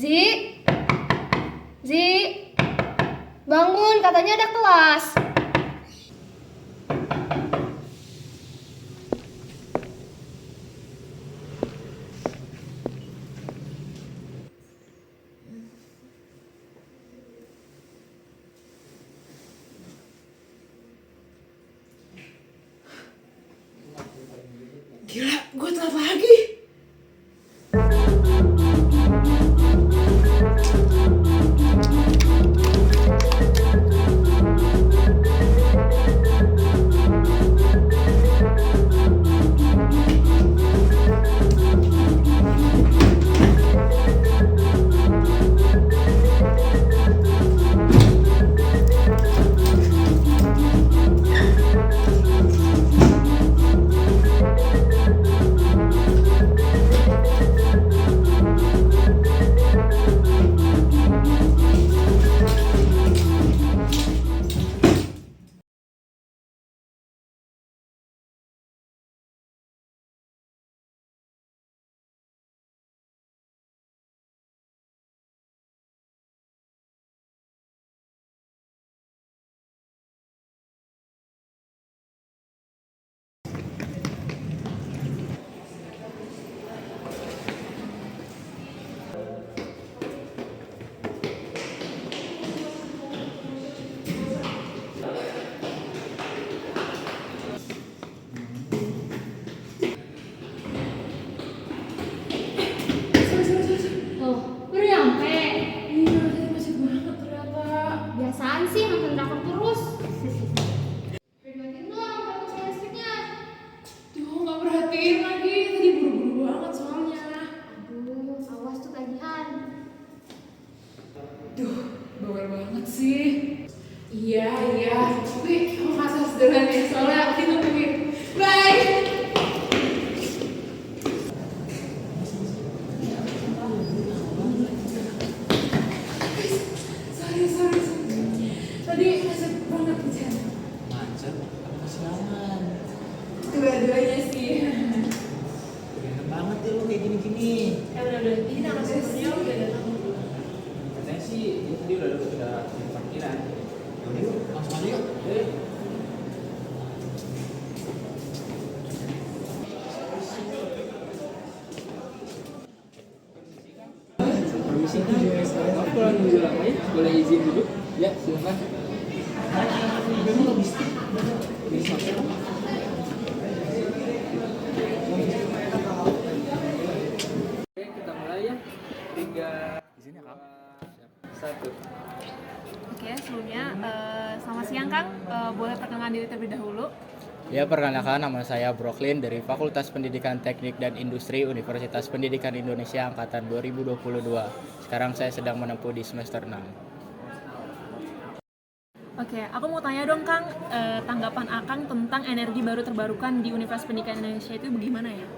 Zi, Zi, bangun, katanya ada kelas. Gila, gue telat lagi. Tuh, baru nyampe. Iya, tadi macet banget ternyata. Biasaan sih nonton drakor terus. Perhatiin dong, fokus listriknya. Duh, gak perhatiin lagi. Tadi buru-buru banget soalnya. Aduh, awas tuh tagihan. Duh, bawel banget sih. Iya. Tapi aku kasih sederhana ya, soalnya aku ditungguin. Bye! Sorry. Tadi macet banget di sana. Macet apa kesiangan? Dua-duanya sih. Enak banget deh lu kayak gini-gini. Udah. Ini nama sesnya udah datang. Katanya sih dia tadi udah di parkiran. Yaudah yuk, langsung aja yuk. Permisi Kang, aku kurang nunggu lama ya, boleh izin duduk? Ya, silakan. Memang logistik, ini sampai. Oke, kita mulai ya. 3, di sini Kang. 1. Oke, sebelumnya selamat siang Kang. Boleh perkenalkan diri terlebih dahulu? Ya, perkenalkan, nama saya Brooklyn dari Fakultas Pendidikan Teknik dan Industri Universitas Pendidikan Indonesia Angkatan 2022. Sekarang saya sedang menempuh di semester 6. Oke, aku mau tanya dong Kang, tanggapan Akang tentang energi baru terbarukan di Universitas Pendidikan Indonesia itu bagaimana ya?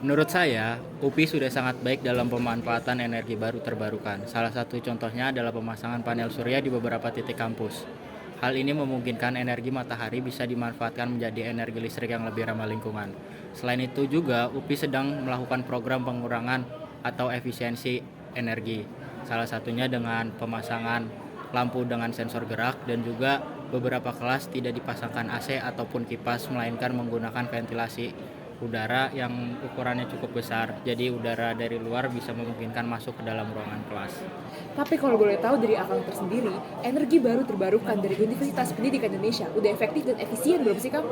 Menurut saya, UPI sudah sangat baik dalam pemanfaatan energi baru terbarukan. Salah satu contohnya adalah pemasangan panel surya di beberapa titik kampus. Hal ini memungkinkan energi matahari bisa dimanfaatkan menjadi energi listrik yang lebih ramah lingkungan. Selain itu juga, UPI sedang melakukan program pengurangan atau efisiensi energi. Salah satunya dengan pemasangan lampu dengan sensor gerak, dan juga beberapa kelas tidak dipasangkan AC ataupun kipas, melainkan menggunakan ventilasi udara yang ukurannya cukup besar. Jadi udara dari luar bisa memungkinkan masuk ke dalam ruangan kelas. Tapi kalau boleh tahu dari Akang tersendiri, energi baru terbarukan dari Universitas Pendidikan Indonesia udah efektif dan efisien belum sih Kang?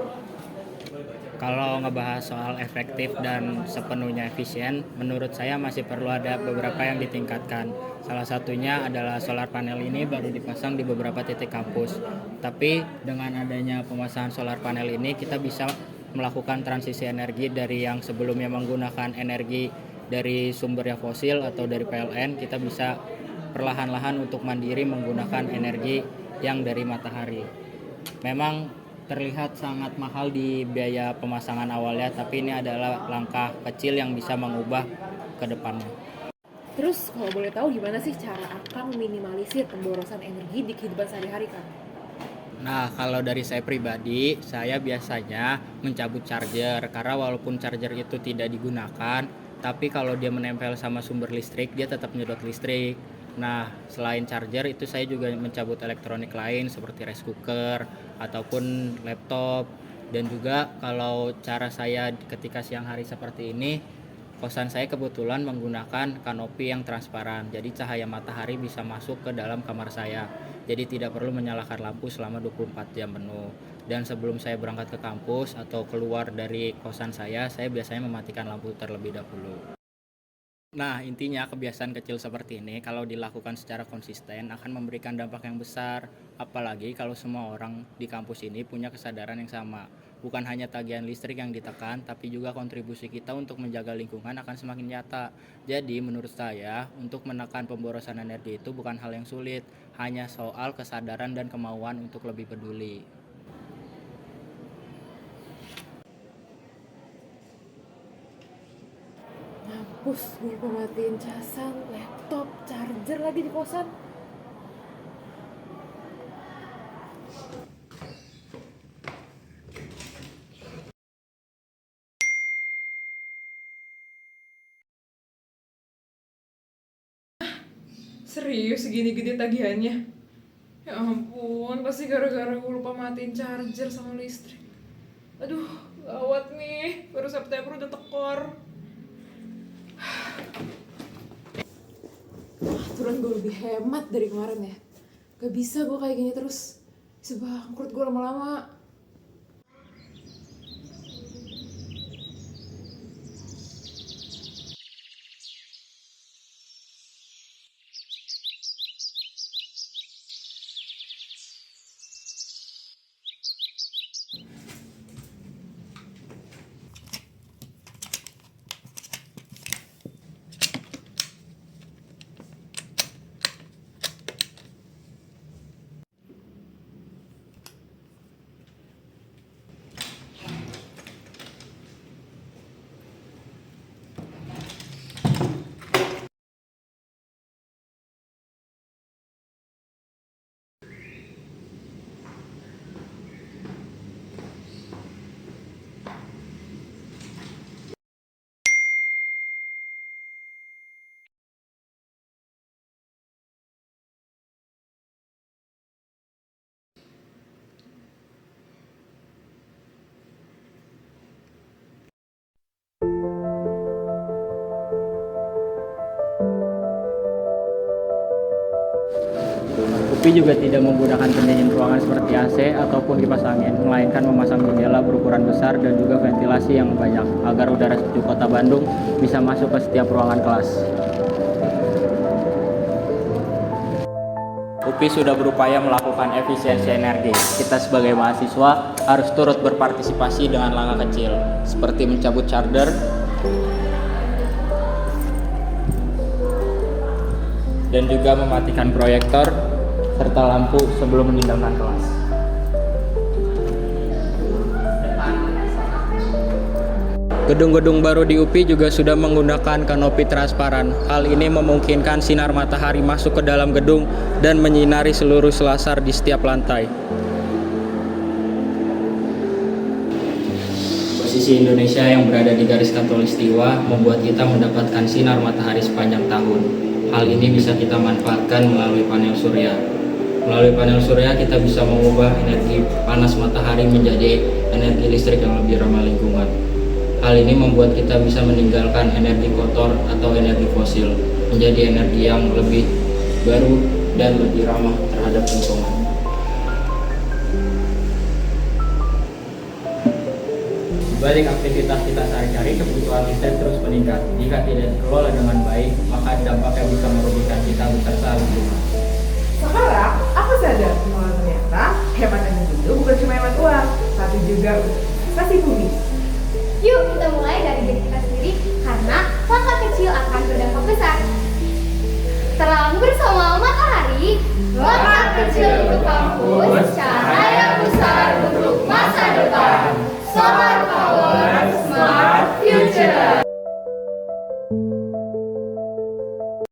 Kalau ngebahas soal efektif dan sepenuhnya efisien, menurut saya masih perlu ada beberapa yang ditingkatkan. Salah satunya adalah solar panel ini baru dipasang di beberapa titik kampus. Tapi dengan adanya pemasangan solar panel ini, kita bisa melakukan transisi energi dari yang sebelumnya menggunakan energi dari sumber yang fosil atau dari PLN, kita bisa perlahan-lahan untuk mandiri menggunakan energi yang dari matahari. Memang terlihat sangat mahal di biaya pemasangan awalnya, tapi ini adalah langkah kecil yang bisa mengubah ke depannya. Terus kalau boleh tahu gimana sih cara Akang minimalisir pemborosan energi di kehidupan sehari-hari Kang? Nah, kalau dari saya pribadi, saya biasanya mencabut charger, karena walaupun charger itu tidak digunakan, tapi kalau dia menempel sama sumber listrik, dia tetap nyedot listrik. Nah, selain charger itu saya juga mencabut elektronik lain seperti rice cooker ataupun laptop. Dan juga kalau cara saya ketika siang hari seperti ini, kosan saya kebetulan menggunakan kanopi yang transparan. Jadi cahaya matahari bisa masuk ke dalam kamar saya. Jadi tidak perlu menyalakan lampu selama 24 jam penuh. Dan sebelum saya berangkat ke kampus atau keluar dari kosan saya biasanya mematikan lampu terlebih dahulu. Nah, intinya kebiasaan kecil seperti ini kalau dilakukan secara konsisten akan memberikan dampak yang besar. Apalagi kalau semua orang di kampus ini punya kesadaran yang sama. Bukan hanya tagihan listrik yang ditekan, tapi juga kontribusi kita untuk menjaga lingkungan akan semakin nyata. Jadi menurut saya, untuk menekan pemborosan energi itu bukan hal yang sulit, hanya soal kesadaran dan kemauan untuk lebih peduli. Mampus, gue lupa matiin casan, laptop, charger lagi di kosan. Serius segini gede tagihannya? Ya ampun, pasti gara-gara gue lupa matiin charger sama listrik. Aduh, gawat nih, baru September udah tekor. Aturan gue lebih hemat dari kemarin ya. Gak bisa gue kayak gini terus. Bisa bangkrut gue lama-lama. UPI juga tidak menggunakan pendingin ruangan seperti AC ataupun kipas angin, melainkan memasang jendela berukuran besar dan juga ventilasi yang banyak agar udara sejuk Kota Bandung bisa masuk ke setiap ruangan kelas. UPI sudah berupaya melakukan efisiensi energi. Kita sebagai mahasiswa harus turut berpartisipasi dengan langkah kecil, seperti mencabut charger, dan juga mematikan proyektor serta lampu sebelum meninggalkan kelas. Gedung-gedung baru di UPI juga sudah menggunakan kanopi transparan. Hal ini memungkinkan sinar matahari masuk ke dalam gedung dan menyinari seluruh selasar di setiap lantai. Posisi Indonesia yang berada di garis khatulistiwa membuat kita mendapatkan sinar matahari sepanjang tahun. Hal ini bisa kita manfaatkan melalui panel surya. Melalui panel surya kita bisa mengubah energi panas matahari menjadi energi listrik yang lebih ramah lingkungan. Hal ini membuat kita bisa meninggalkan energi kotor atau energi fosil menjadi energi yang lebih baru dan lebih ramah terhadap lingkungan. Di balik aktivitas kita sehari-hari, kebutuhan listrik terus meningkat. Jika tidak dikelola dengan baik, maka dampaknya bisa merugikan kita beserta lingkungan. Sekarang aku sadar bahwa ternyata hemat energi itu bukan cuma hemat uang, tapi juga investasi bumi. Yuk kita mulai dari diri kita sendiri karena langkah kecil akan berdampak besar. Terang bersama matahari,